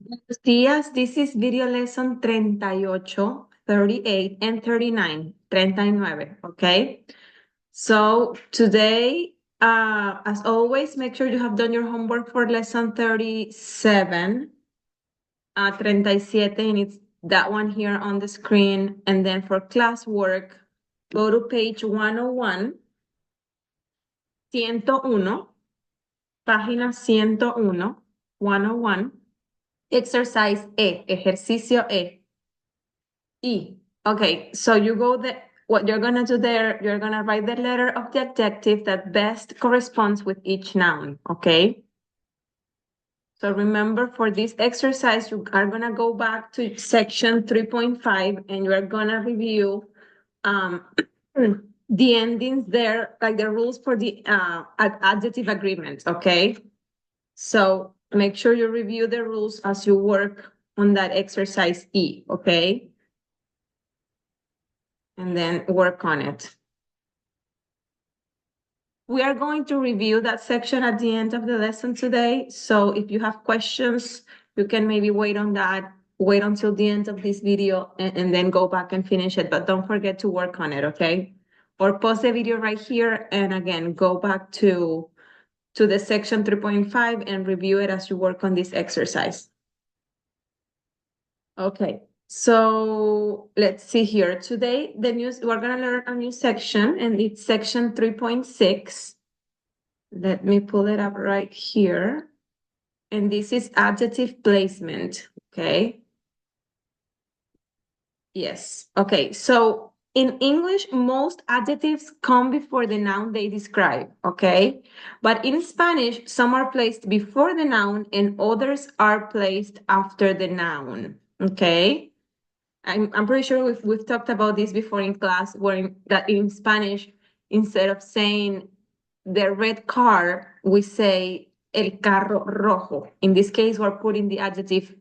Buenos días, this is video lesson 38, 38, and 39, 39, okay? So today, as always, make sure you have done your homework for lesson 37, 37, and it's that one here on the screen. And then for classwork, go to page 101, 101, página 101, 101. Exercise E, ejercicio E. E. Okay, so you go there. What you're gonna do there, you're gonna write the letter of the adjective that best corresponds with each noun, okay? So remember, for this exercise, you are gonna go back to section 3.5 and you're gonna review the endings there, like the rules for the adjective agreement, okay? So make sure you review the rules as you work on that exercise E, okay? And then work on it. We are going to review that section at the end of the lesson today. So if you have questions, you can maybe wait on that, wait until the end of this video and then go back and finish it. But don't forget to work on it, okay? Or pause the video right here and again, go back to the section 3.5 and review it as you work on this exercise. Okay, so let's see here. Today, we're gonna learn a new section, and it's section 3.6. Let me pull it up right here. And this is adjective placement, okay? Yes, okay, so in English, most adjectives come before the noun they describe, okay? But in Spanish, some are placed before the noun and others are placed after the noun, okay? I'm pretty sure we've talked about this before in class, that in Spanish, instead of saying the red car, we say el carro rojo. In this case, we're putting the adjective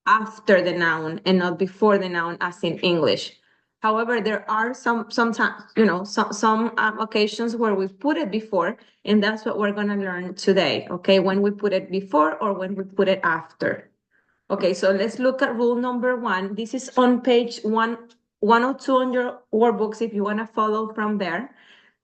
after the noun and not before the noun, as in English. However, there are sometimes, some occasions where we put it before, and that's what we're gonna learn today, okay? When we put it before or when we put it after. Okay, so let's look at rule number 1. This is on page 102 on your workbooks if you want to follow from there.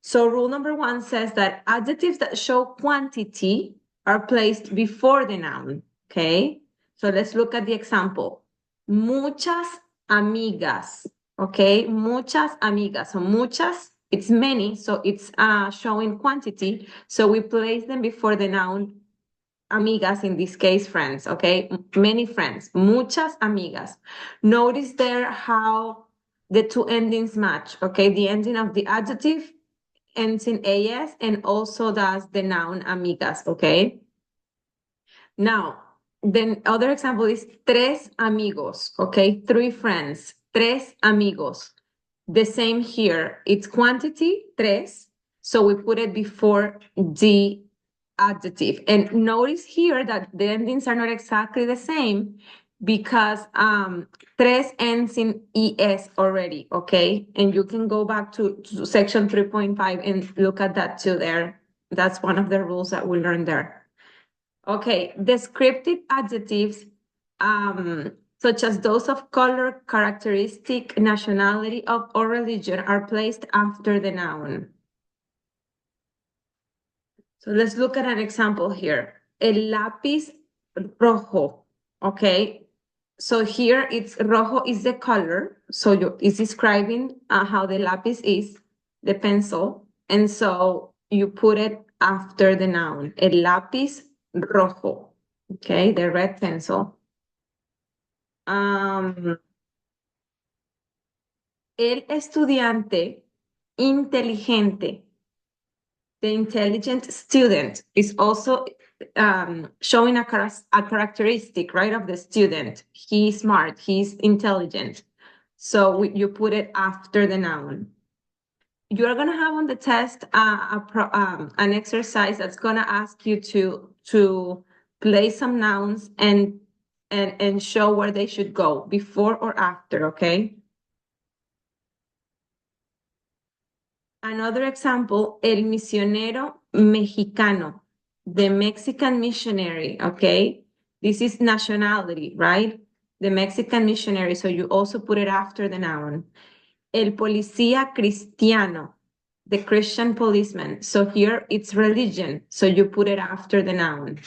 So rule number 1 says that adjectives that show quantity are placed before the noun, okay? So let's look at the example. Muchas amigas, okay? Muchas amigas. So muchas, it's many, so it's showing quantity. So we place them before the noun amigas, in this case, friends, okay? Many friends, muchas amigas. Notice there how the two endings match, okay? The ending of the adjective ends in AS and also does the noun amigas, okay? Now, the other example is tres amigos, okay? 3 friends, tres amigos. The same here, it's quantity, tres, so we put it before the adjective. And notice here that the endings are not exactly the same because tres ends in es already, okay? And you can go back to section 3.5 and look at that too there. That's one of the rules that we learned there. Okay, descriptive adjectives, such as those of color, characteristic, nationality of or religion, are placed after the noun. So let's look at an example here. El lápiz rojo, okay? So here it's rojo is the color. So it's describing how the lápiz is, the pencil. And so you put it after the noun. El lápiz rojo, okay? The red pencil. El estudiante inteligente. The intelligent student is also showing a characteristic, right, of the student. He's smart, he's intelligent. So you put it after the noun. You're going to have on the test an exercise that's going to ask you to place some nouns and show where they should go, before or after, okay? Another example, el misionero mexicano, the Mexican missionary, okay? This is nationality, right? The Mexican missionary, so you also put it after the noun. El policía cristiano, the Christian policeman. So here it's religion, so you put it after the noun.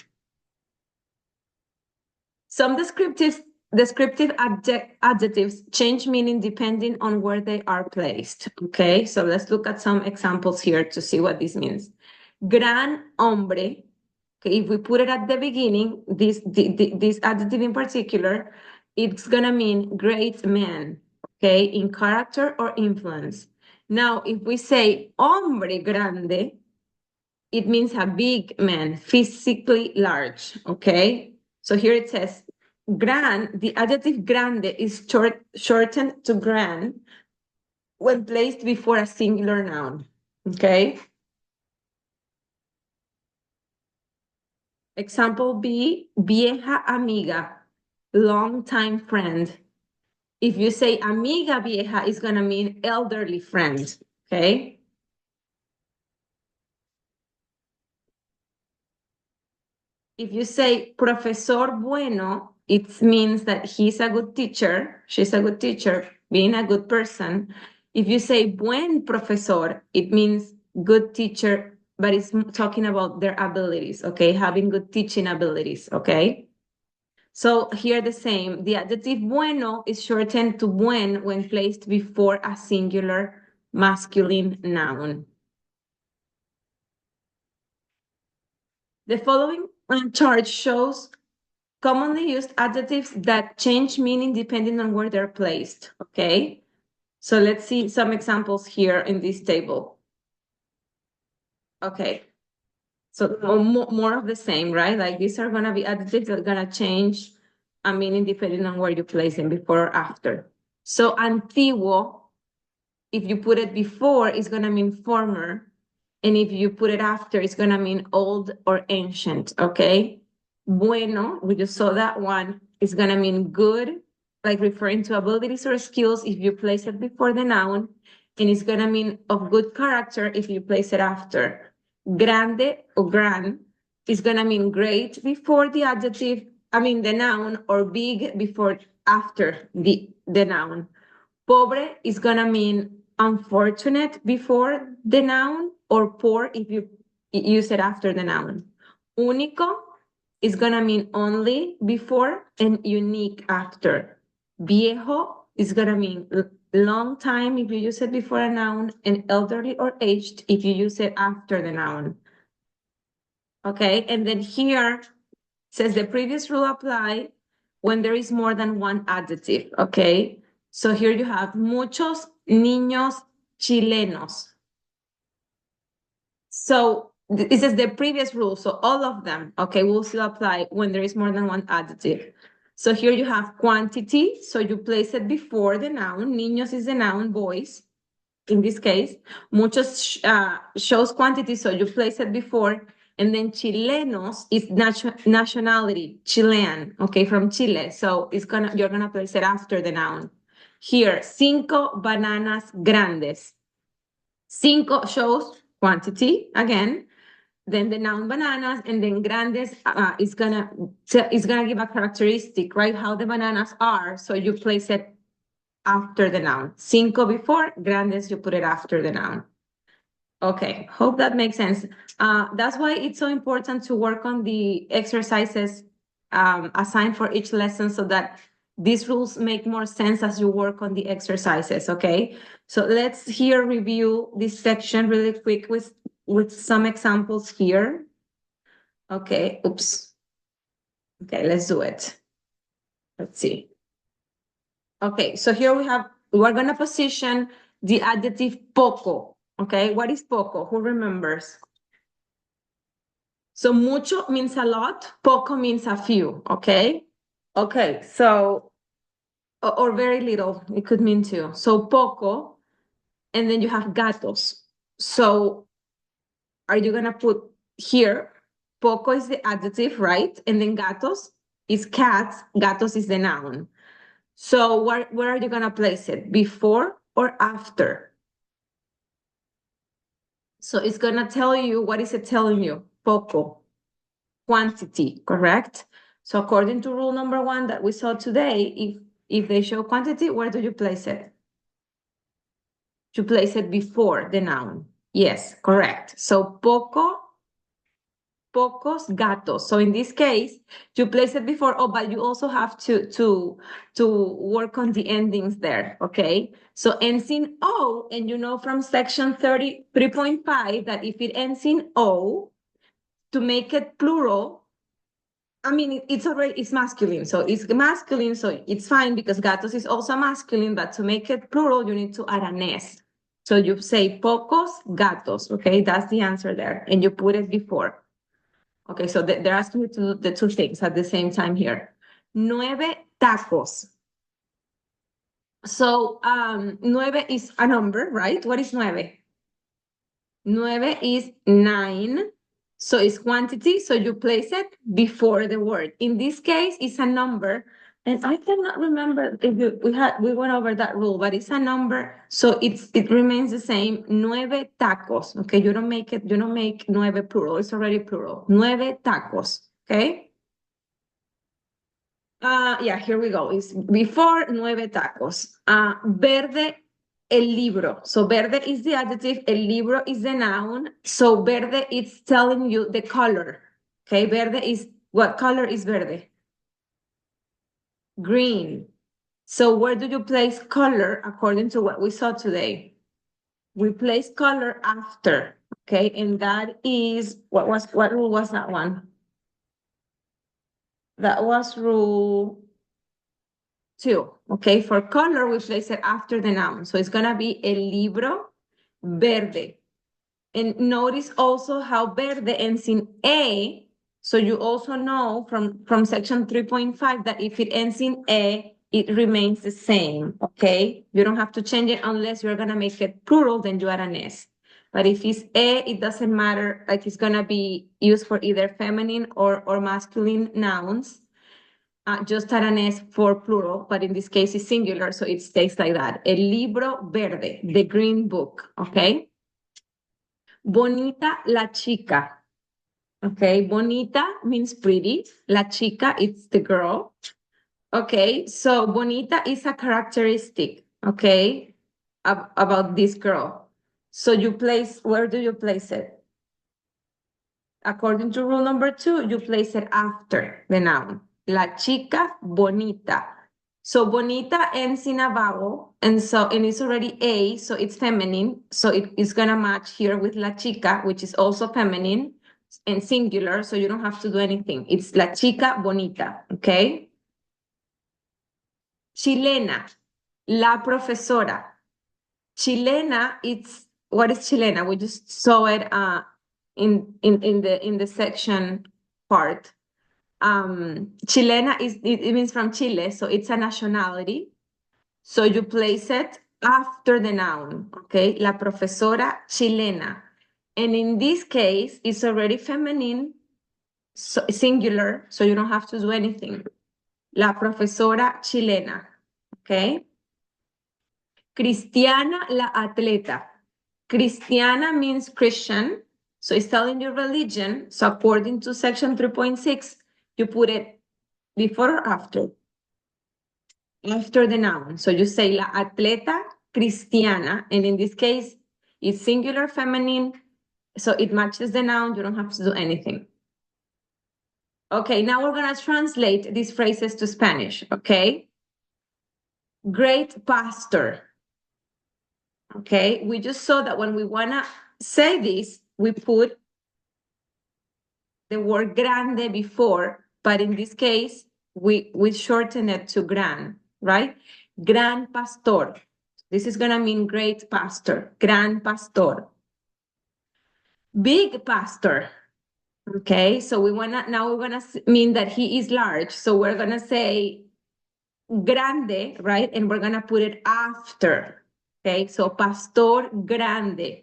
Some descriptive adjectives change meaning depending on where they are placed. Okay, so let's look at some examples here to see what this means. Gran hombre. Okay, if we put it at the beginning, this adjective in particular, it's gonna mean great man, okay, in character or influence. Now, if we say hombre grande, it means a big man, physically large, okay? So here it says, the adjective grande is shortened to gran when placed before a singular noun, okay? Example B, vieja amiga, long-time friend. If you say amiga vieja, it's gonna mean elderly friend, okay? If you say profesor bueno, it means that he's a good teacher, she's a good teacher, being a good person. If you say buen profesor, it means good teacher, but it's talking about their abilities, okay? Having good teaching abilities, okay? So here the same, the adjective bueno is shortened to buen when placed before a singular masculine noun. The following chart shows commonly used adjectives that change meaning depending on where they're placed, okay? So let's see some examples here in this table. Okay, so more of the same, right? Like these are gonna be adjectives that are gonna change a meaning depending on where you place them, before or after. So antiguo, if you put it before, it's gonna mean former. And if you put it after, it's gonna mean old or ancient, okay? Bueno, we just saw that one, is gonna mean good, like referring to abilities or skills if you place it before the noun, and it's gonna mean of good character if you place it after. Grande or gran is gonna mean great before the adjective, the noun, or big before after the noun. Pobre is gonna mean unfortunate before the noun, or poor if you use it after the noun. Único is gonna mean only before and unique after. Viejo is gonna mean long time if you use it before a noun, and elderly or aged if you use it after the noun. Okay, and then here says the previous rule apply when there is more than one adjective, okay? So here you have muchos niños chilenos. So this is the previous rule, so all of them, okay, will still apply when there is more than one adjective. So here you have quantity, so you place it before the noun. Niños is the noun, boys, in this case. Muchos shows quantity, so you place it before. And then chilenos is nationality, Chilean, okay, from Chile. So you're gonna place it after the noun. Here, cinco bananas grandes. Cinco shows quantity again. Then the noun bananas, and then grandes is gonna give a characteristic, right? How the bananas are. So you place it after the noun. Cinco before, grandes, you put it after the noun. Okay, hope that makes sense. That's why it's so important to work on the exercises assigned for each lesson, so that these rules make more sense as you work on the exercises, okay? So let's here review this section really quick with some examples here. Okay, oops. Okay, let's do it. Let's see. Okay, so here we're gonna position the adjective poco. Okay, what is poco? Who remembers? So mucho means a lot, poco means a few, okay? Okay, so, or very little, it could mean too. So poco, and then you have gatos. So are you gonna put here, poco is the adjective, right? And then gatos is cats, gatos is the noun. So where are you gonna place it? Before or after? So it's gonna tell you, what is it telling you? Poco, quantity, correct? So according to rule number 1 that we saw today, if they show quantity, where do you place it? You place it before the noun. Yes, correct. So pocos gatos. So in this case, you place it before, but you also have to work on the endings there, okay? So ends in O, and you know from section 33.5 that if it ends in O, to make it plural, I mean, it's masculine, so it's masculine, so it's fine because gatos is also masculine, but to make it plural, you need to add an S. So you say pocos gatos, okay? That's the answer there, and you put it before. Okay, so they're asking you to do the two things at the same time here. 9 tacos. So 9 is a number, right? What is 9? 9 is 9. So it's quantity, so you place it before the word. In this case, it's a number, and I cannot remember if we went over that rule, but it's a number, so it remains the same. 9 tacos. Okay, you don't make 9 plural, it's already plural. 9 tacos. Okay. Yeah, here we go. It's before 9 tacos. Verde, el libro. So verde is the adjective, el libro is the noun. So verde is telling you the color. Okay, verde is, what color is verde? Green. So where do you place color according to what we saw today? We place color after. Okay, and that is, what rule was that one? That was rule 2. Okay, for color, we place it after the noun. So it's gonna be el libro verde. And notice also how verde ends in A. So you also know from section 3.5 that if it ends in A, it remains the same, okay? You don't have to change it unless you're gonna make it plural, then you add an S. But if it's A, it doesn't matter, like it's gonna be used for either feminine or masculine nouns. Just add an S for plural, but in this case it's singular, so it stays like that. El libro verde, the green book, okay? Bonita la chica, okay? Bonita means pretty. La chica, it's the girl. Okay, so bonita is a characteristic, okay, about this girl. So where do you place it? According to rule number 2, you place it after the noun. La chica bonita. So bonita ends in a vowel, and it's already A, so it's feminine. So it is gonna match here with la chica, which is also feminine and singular, so you don't have to do anything. It's la chica bonita, okay? Chilena, la profesora. Chilena, what is chilena? We just saw it in the section part. Chilena it means from Chile, so it's a nationality. So you place it after the noun, okay? La profesora chilena. And in this case, it's already feminine, so singular, so you don't have to do anything. La profesora chilena, okay? Cristiana la atleta. Cristiana means Christian, so it's telling you religion. So according to section 3.6, you put it before or after? After the noun. So you say la atleta cristiana, and in this case, it's singular feminine, so it matches the noun. You don't have to do anything. Okay, now we're gonna translate these phrases to Spanish, okay? Great pastor. Okay, we just saw that when we wanna say this, we put the word grande before, but in this case, we shorten it to gran, right? Gran pastor. This is gonna mean great pastor, gran pastor. Big pastor. Okay, so we're gonna mean that he is large. So we're gonna say grande, right? And we're gonna put it after. Okay, so pastor grande.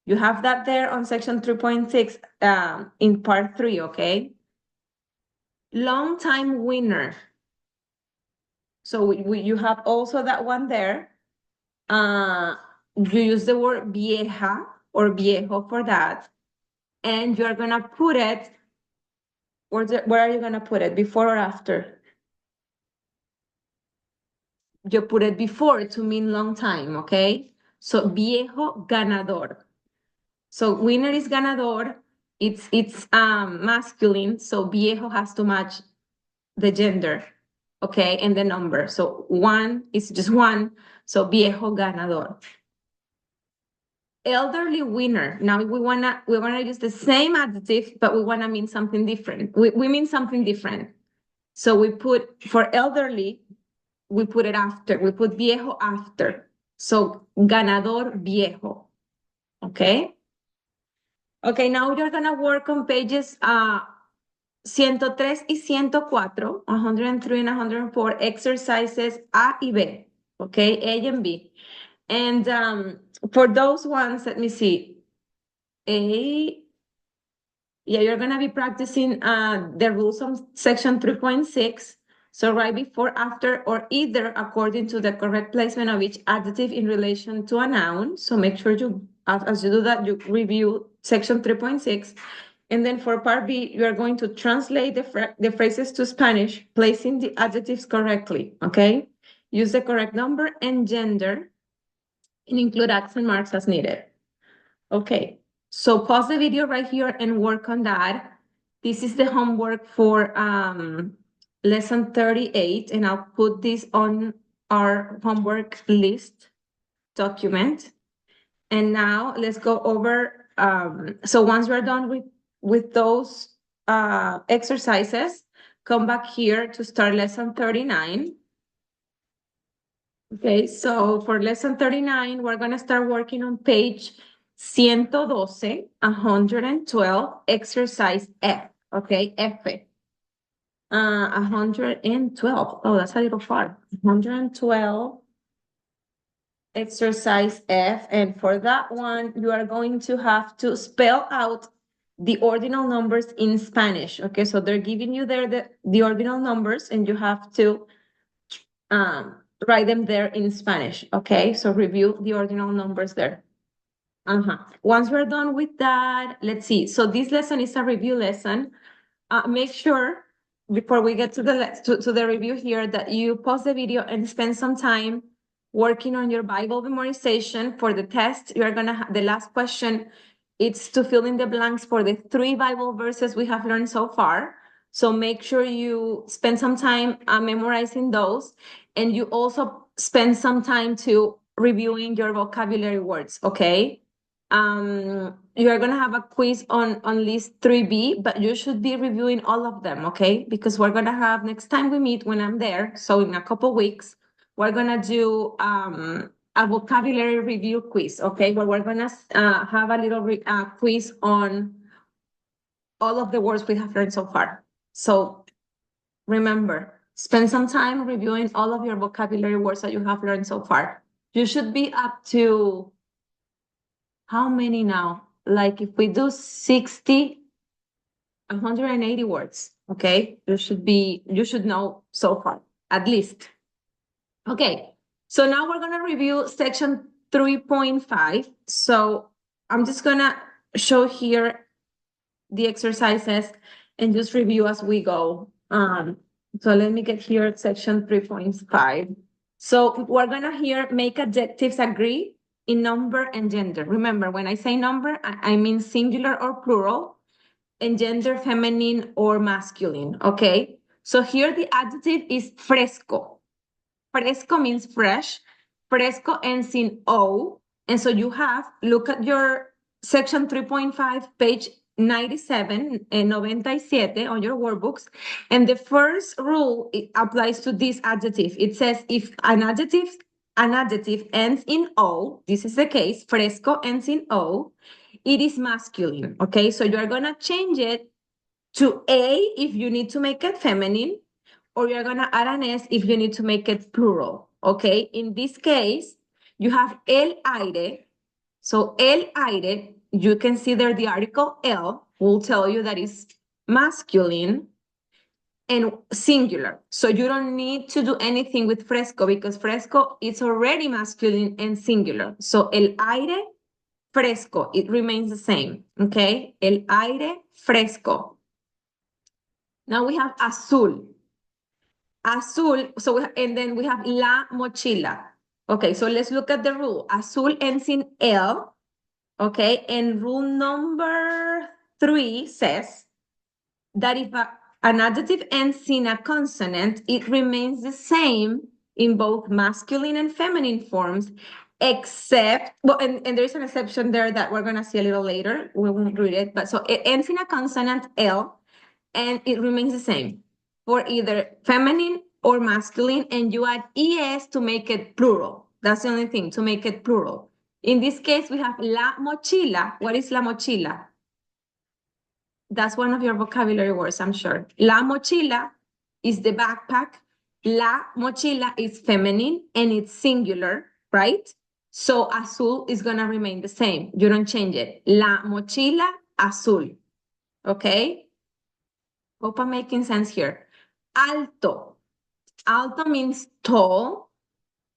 You have that there on section 3.6 in part 3, okay? Long time winner. So you have also that one there. You use the word vieja or viejo for that. And you're gonna put it Where are you gonna put it? Before or after? You put it before to mean long time, okay? So viejo ganador. So winner is ganador. It's masculine, so viejo has to match the gender, okay, and the number. So one is just one, so viejo ganador. Elderly winner. Now we wanna use the same adjective, but we wanna mean something different. We mean something different. So we put for elderly, we put it after. We put viejo after. So ganador viejo. Okay. Okay, now you're gonna work on pages 103 y 104, 103 and 104, exercises A y B, okay, A and B. And for those ones, let me see, A, yeah, you're gonna be practicing the rules of section 3.6. So right before, after, or either according to the correct placement of each adjective in relation to a noun. So make sure you, as you do that, you review section 3.6. And then for part B, you are going to translate the phrases to Spanish, placing the adjectives correctly, okay? Use the correct number and gender, and include accent marks as needed. Okay, so pause the video right here and work on that. This is the homework for lesson 38, and I'll put this on our homework list document. And now let's go over, so once we're done with those exercises, come back here to start lesson 39. Okay, so for lesson 39, we're going to start working on page 112, 112, exercise F, okay, F. 112, oh, that's a little far. 112, exercise F, and for that one, you are going to have to spell out the ordinal numbers in Spanish, okay? So they're giving you there the ordinal numbers, and you have to write them there in Spanish, okay? So review the ordinal numbers there. Once we're done with that, let's see. So this lesson is a review lesson. Make sure before we get to the review here that you pause the video and spend some time working on your Bible memorization for the test. You're gonna have the last question. It's to fill in the blanks for the 3 Bible verses we have learned so far. So make sure you spend some time memorizing those, and you also spend some time to reviewing your vocabulary words, okay? You are gonna have a quiz on list 3B, but you should be reviewing all of them, okay? Because we're gonna have, next time we meet when I'm there, so in a couple weeks, we're gonna do a vocabulary review quiz, okay? Where we're gonna have a little quiz on all of the words we have learned so far. So remember, spend some time reviewing all of your vocabulary words that you have learned so far. You should be up to how many now? Like if we do 60, 180 words, okay? You should know so far, at least. Okay, so now we're gonna review section 3.5. So I'm just gonna show here the exercises and just review as we go. So let me get here section 3.5. So we're gonna here make adjectives agree in number and gender. Remember, when I say number, I mean singular or plural, and gender feminine or masculine, okay? So here the adjective is fresco. Fresco means fresh. Fresco ends in O. And so you have, look at your section 3.5, page 97 and 97 on your workbooks. And the first rule, it applies to this adjective. It says if an adjective ends in O, this is the case, fresco ends in O, it is masculine, okay? So you're gonna change it to A if you need to make it feminine, or you're gonna add an S if you need to make it plural, okay? In this case, you have el aire. So el aire, you consider the article el, will tell you that it's masculine and singular. So you don't need to do anything with fresco because fresco is already masculine and singular. So el aire fresco, it remains the same, okay? El aire fresco. Now we have azul. Azul, so and then we have la mochila. Okay, so let's look at the rule. Azul ends in L, okay? And rule number 3 says that if an adjective ends in a consonant, it remains the same in both masculine and feminine forms, except, well, and there's an exception there that we're gonna see a little later. We won't read it, but so it ends in a consonant L, and it remains the same for either feminine or masculine, and you add es to make it plural. That's the only thing, to make it plural. In this case, we have la mochila. What is la mochila? That's one of your vocabulary words, I'm sure. La mochila is the backpack. La mochila is feminine and it's singular, right? So azul is gonna remain the same. You don't change it. La mochila azul. Okay? Hope I'm making sense here. Alto. Alto means tall.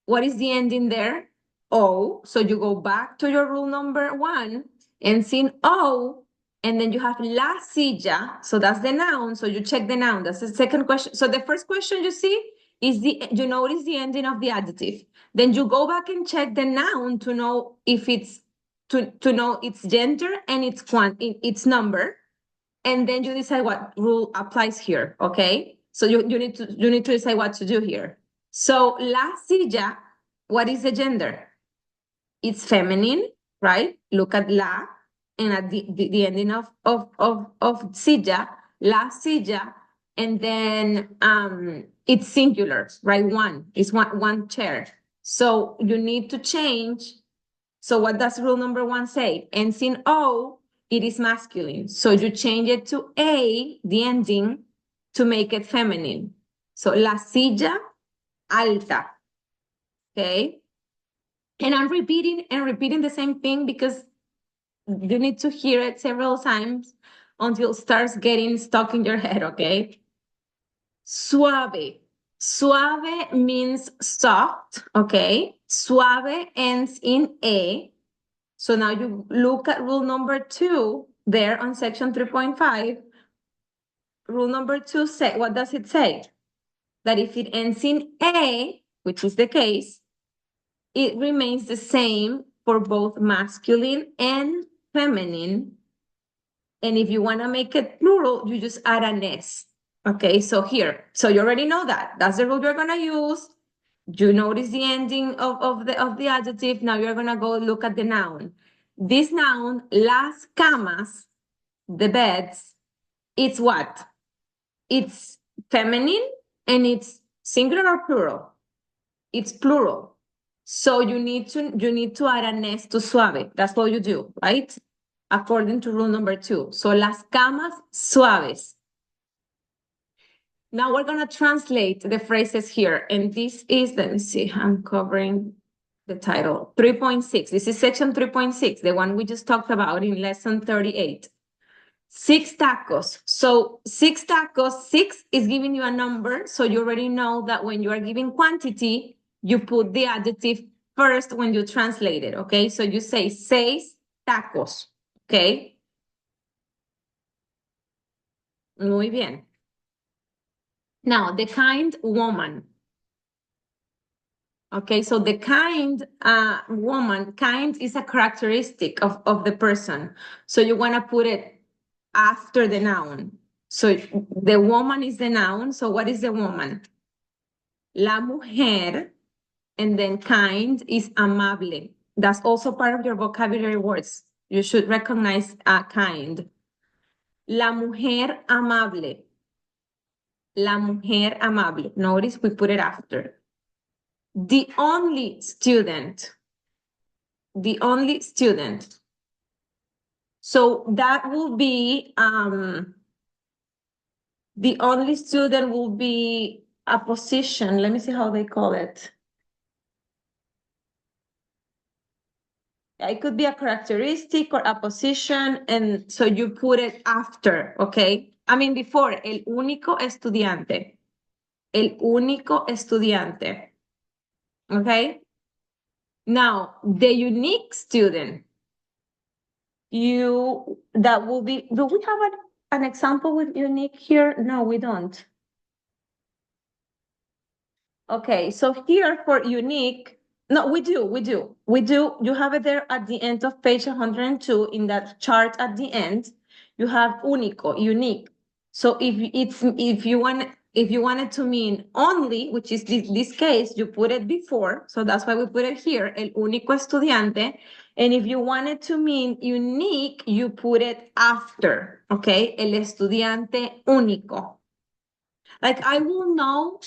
What is the ending there? O. So you go back to your rule number 1 and see O, and then you have la silla. So that's the noun. So you check the noun. That's the second question. So the first question you see is you notice the ending of the adjective. Then you go back and check the noun to know if it's to know its gender and its number. And then you decide what rule applies here. Okay. So you need to decide what to do here. So la silla, what is the gender? It's feminine, right? Look at la, and at the ending of silla, la silla, and then it's singular, right? It's one chair. So you need to change. So what does rule number 1 say? Ends in O, it is masculine. So you change it to A, the ending, to make it feminine. So la silla alta. Okay. And I'm repeating the same thing because you need to hear it several times until it starts getting stuck in your head, okay? Suave. Suave means soft, okay? Suave ends in A. So now you look at rule number 2 there on section 3.5. Rule number 2 say, what does it say? That if it ends in A, which is the case, it remains the same for both masculine and feminine. And if you want to make it plural, you just add an S. Okay, so here, so you already know that. That's the rule you're going to use. You notice the ending of the adjective. Now you're going to go look at the noun. This noun, las camas, the beds, it's what? It's feminine and it's singular or plural? It's plural. So you need to add an S to suave. That's what you do, right? According to rule number 2. So las camas suaves. Now we're gonna translate the phrases here. And this is, let me see, I'm covering the title, 3.6. This is section 3.6, the one we just talked about in lesson 38. 6 tacos. So 6 tacos, 6 is giving you a number. So you already know that when you are giving quantity, you put the adjective first when you translate it, okay? So you say 6 tacos, okay? Muy bien. Now, the kind woman. Okay, so the kind woman, kind is a characteristic of the person. So you want to put it after the noun. So the woman is the noun. So what is the woman? La mujer, and then kind is amable. That's also part of your vocabulary words. You should recognize kind. La mujer amable. La mujer amable. Notice we put it after. The only student. The only student. So that will be, the only student will be a position. Let me see how they call it. It could be a characteristic or a position, and so you put it after, okay? I mean, before, el único estudiante. El único estudiante. Okay? Now, the unique student. That will be, do we have an example with unique here? No, we don't. Okay, so here for unique, no, we do. You have it there at the end of page 102 in that chart at the end. You have único, unique. So if you want it to mean only, which is this case, you put it before. So that's why we put it here, el único estudiante. And if you want it to mean unique, you put it after, okay? El estudiante único. Like I will know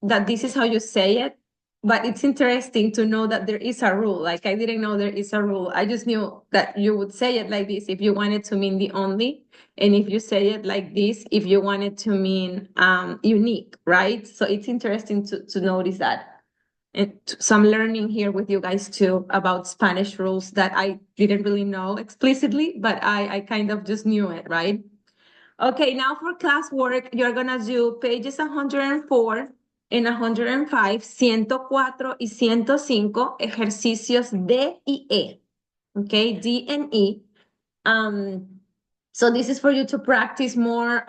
that this is how you say it, but it's interesting to know that there is a rule. Like I didn't know there is a rule. I just knew that you would say it like this if you wanted to mean the only, and if you say it like this if you wanted to mean unique, right? So it's interesting to notice that. And some learning here with you guys too about Spanish rules that I didn't really know explicitly, but I kind of just knew it, right? Okay, now for classwork, you're gonna do pages 104 and 105, 104 y 105, ejercicios D y E. Okay, D and E. So this is for you to practice more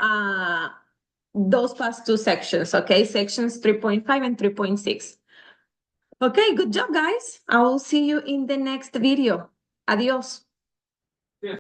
those past two sections, okay? Sections 3.5 and 3.6. Okay, good job, guys. I will see you in the next video. Adios.